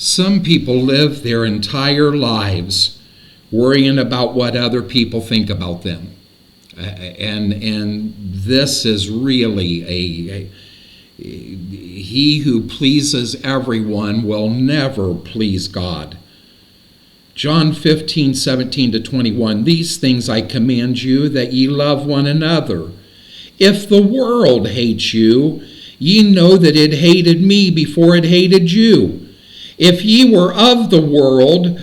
Some people live their entire lives worrying about what other people think about them. And this is really he who pleases everyone will never please God. John 15:17-21, these things I command you, that ye love one another. If the world hates you, ye know that it hated me before it hated you. If ye were of the world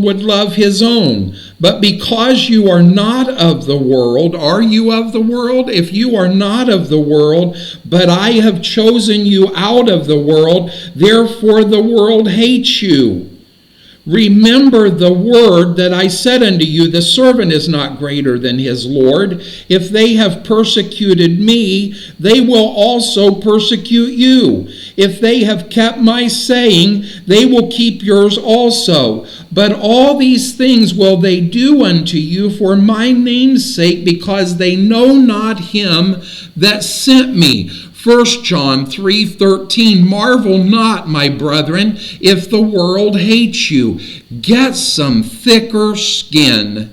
would love his own. But because you are not of the world, are you of the world? If you are not of the world, but I have chosen you out of the world, therefore the world hates you. Remember the word that I said unto you, the servant is not greater than his Lord. If they have persecuted me, they will also persecute you. If they have kept my saying, they will keep yours also. But all these things will they do unto you for my name's sake, because they know not him that sent me. 1 John 3:13, marvel not, my brethren, if the world hates you. Get some thicker skin.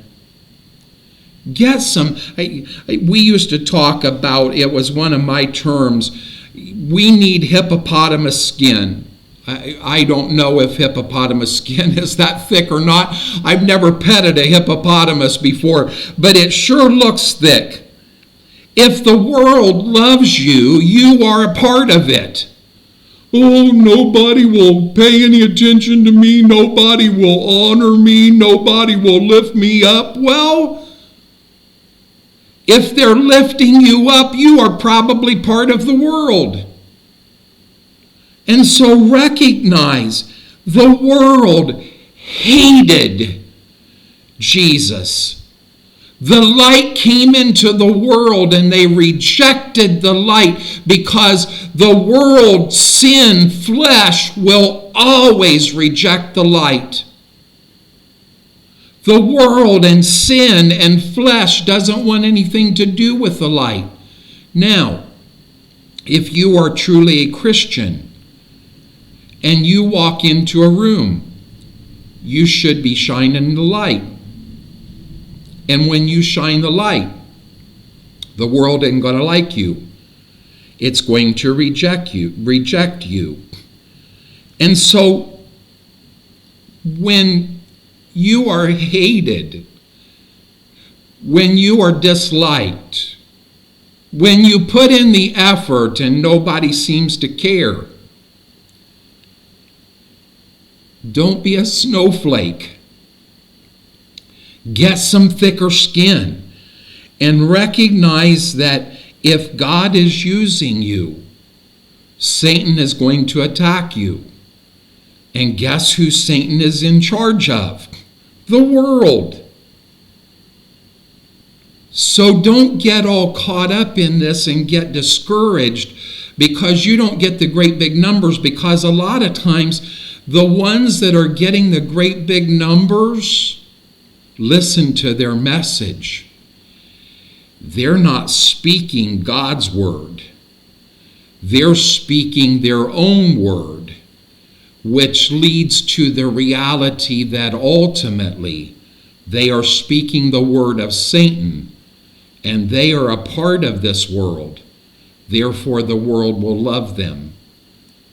Get some. We used to talk about, it was one of my terms, we need hippopotamus skin. I don't know if hippopotamus skin is that thick or not. I've never petted a hippopotamus before, but it sure looks thick. If the world loves you, you are a part of it. Oh, nobody will pay any attention to me. Nobody will honor me. Nobody will lift me up. Well, if they're lifting you up, you are probably part of the world. And so recognize the world hated Jesus. The light came into the world and they rejected the light because the world, sin, flesh will always reject the light. The world and sin and flesh doesn't want anything to do with the light. Now, if you are truly a Christian and you walk into a room, you should be shining the light. And when you shine the light, the world isn't going to like you. It's going to reject you. And so when you are hated, when you are disliked, when you put in the effort and nobody seems to care, don't be a snowflake. Get some thicker skin and recognize that if God is using you, Satan is going to attack you. And guess who Satan is in charge of? The world. So don't get all caught up in this and get discouraged because you don't get the great big numbers, because a lot of times the ones that are getting the great big numbers, listen to their message. They're not speaking God's word. They're speaking their own word, which leads to the reality that ultimately they are speaking the word of Satan, and they are a part of this world. Therefore, the world will love them.